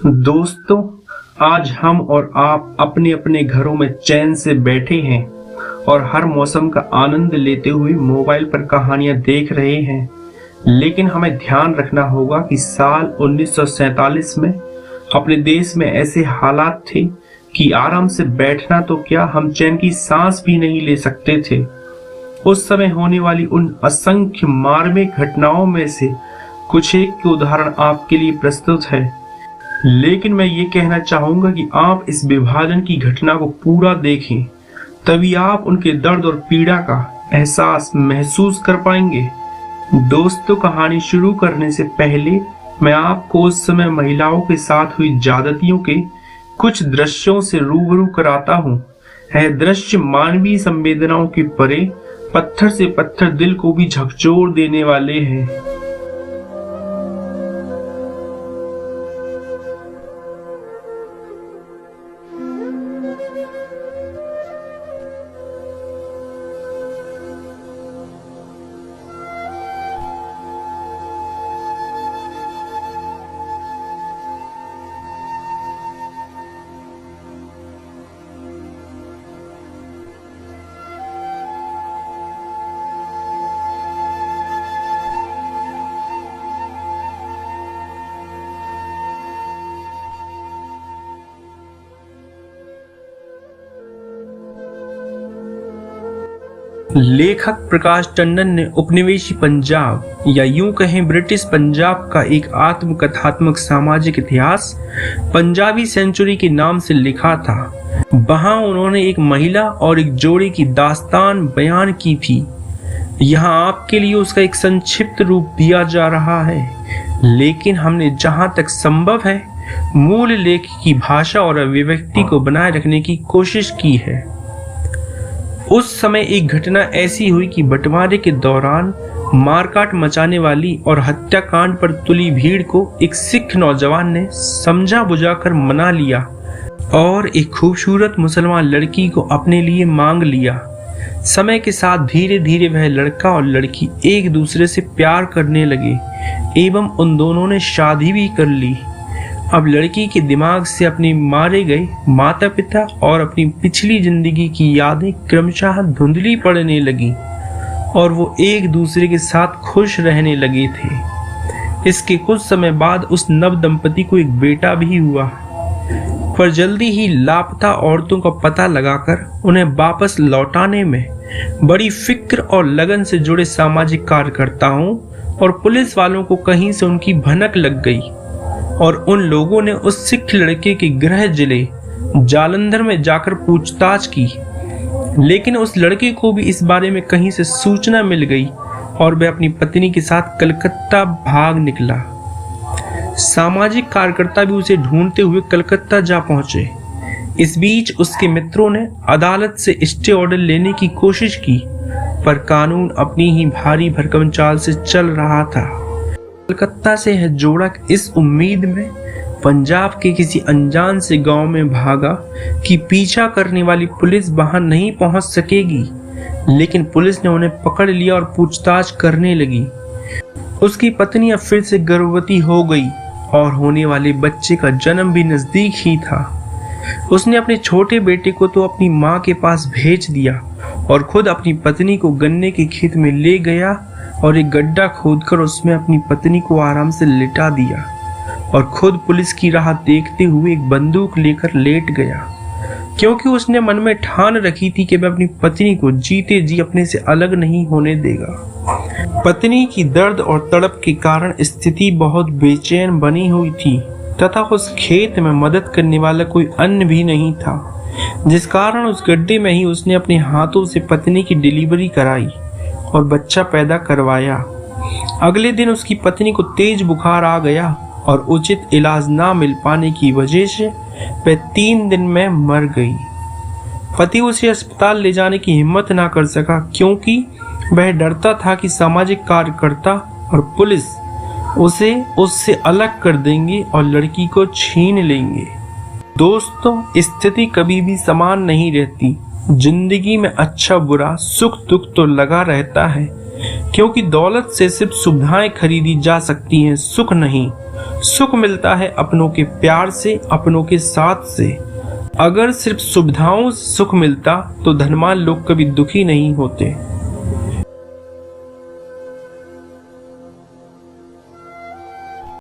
दोस्तों, आज हम और आप अपने अपने घरों में चैन से बैठे हैं और हर मौसम का आनंद लेते हुए मोबाइल पर कहानियां देख रहे हैं। लेकिन हमें ध्यान रखना होगा कि साल 1947 में अपने देश में ऐसे हालात थे कि आराम से बैठना तो क्या, हम चैन की सांस भी नहीं ले सकते थे। उस समय होने वाली उन असंख्य मार्मिक घटनाओं में से कुछ एक के उदाहरण आपके लिए प्रस्तुत है। लेकिन मैं ये कहना चाहूंगा कि आप इस विभाजन की घटना को पूरा देखें, तभी आप उनके दर्द और पीड़ा का एहसास महसूस कर पाएंगे। दोस्तों, कहानी शुरू करने से पहले मैं आपको उस समय महिलाओं के साथ हुई ज्यादतियों के कुछ दृश्यों से रूबरू कराता हूँ। यह दृश्य मानवीय संवेदनाओं के परे पत्थर से पत्थर दिल को भी झकझोर देने वाले हैं। लेखक प्रकाश टंडन ने उपनिवेशी पंजाब या यूं कहें ब्रिटिश पंजाब का एक आत्मकथात्मक सामाजिक इतिहास पंजाबी सेंचुरी के नाम से लिखा था। वहां उन्होंने एक महिला और एक जोड़ी की दास्तान बयान की थी। यहाँ आपके लिए उसका एक संक्षिप्त रूप दिया जा रहा है, लेकिन हमने जहां तक संभव है मूल लेख की भाषा और अभिव्यक्ति को बनाए रखने की कोशिश की है। उस समय एक घटना ऐसी हुई कि बंटवारे के दौरान मारकाट मचाने वाली और हत्याकांड पर तुली भीड़ को एक सिख नौजवान ने समझा बुझाकर मना लिया और एक खूबसूरत मुसलमान लड़की को अपने लिए मांग लिया। समय के साथ धीरे धीरे वह लड़का और लड़की एक दूसरे से प्यार करने लगे एवं उन दोनों ने शादी भी कर ली। अब लड़की के दिमाग से अपने मारे गए माता पिता और अपनी पिछली जिंदगी की यादें क्रमशः धुंधली पड़ने लगी और वो एक दूसरे के साथ खुश रहने लगे थे। इसके कुछ समय बाद उस नव दंपति को एक बेटा भी हुआ, पर जल्दी ही लापता औरतों का पता लगाकर उन्हें वापस लौटाने में बड़ी फिक्र और लगन से जुड़े सामाजिक कार्यकर्ताओं और पुलिस वालों को कहीं से उनकी भनक लग गई और उन लोगों ने उस सिख लड़के के गृह जिले जालंधर में जाकर पूछताछ की। लेकिन उस लड़के को भी इस बारे में कहीं से सूचना मिल गई और वह अपनी पत्नी के साथ कलकत्ता भाग निकला। सामाजिक कार्यकर्ता भी उसे ढूंढते हुए कलकत्ता जा पहुंचे। इस बीच उसके मित्रों ने अदालत से स्टे ऑर्डर लेने की कोशिश की, पर कानून अपनी ही भारी भरकम चाल से चल रहा था। कलकत्ता से यह जोड़ा इस उम्मीद में पंजाब के किसी अनजान से गांव में भागा कि पीछा करने वाली पुलिस वहां नहीं पहुंच सकेगी, लेकिन पुलिस ने उन्हें पकड़ लिया और पूछताछ करने लगी। उसकी पत्नी अब फिर से गर्भवती हो गई और होने वाले बच्चे का जन्म भी नजदीक ही था। उसने अपने छोटे बेटे को तो अपनी माँ के पास भेज दिया और खुद अपनी पत्नी को गन्ने के खेत में ले गया और एक गड्ढा खोदकर उसमें अपनी पत्नी को आराम से लिटा दिया और खुद पुलिस की राह देखते हुए एक बंदूक लेकर लेट गया, क्योंकि उसने मन में ठान रखी थी कि वह अपनी पत्नी को जीते जी अपने से अलग नहीं होने देगा। पत्नी की दर्द और तड़प के कारण स्थिति बहुत बेचैन बनी हुई थी तथा उस खेत में मदद करने वाला कोई अन्य भी नहीं था, जिस कारण उस गड्ढे में ही उसने अपने हाथों से पत्नी की डिलीवरी कराई और बच्चा पैदा करवाया। अगले दिन उसकी पत्नी को तेज बुखार आ गया और उचित इलाज ना मिल पाने की वजह से वह 3 दिन में मर गई। पति उसे अस्पताल ले जाने की हिम्मत ना कर सका, क्योंकि वह डरता था कि सामाजिक कार्यकर्ता और पुलिस उसे उससे अलग कर देंगे और लड़की को छीन लेंगे। दोस्तों, स्थिति कभी भी समान नहीं रहती। जिंदगी में अच्छा बुरा सुख दुख तो लगा रहता है, क्योंकि दौलत से सिर्फ सुविधाएं खरीदी जा सकती हैं, सुख नहीं। सुख मिलता है अपनों के प्यार से, अपनों के साथ से। अगर सिर्फ सुविधाओं से सुख मिलता तो धनवान लोग कभी दुखी नहीं होते।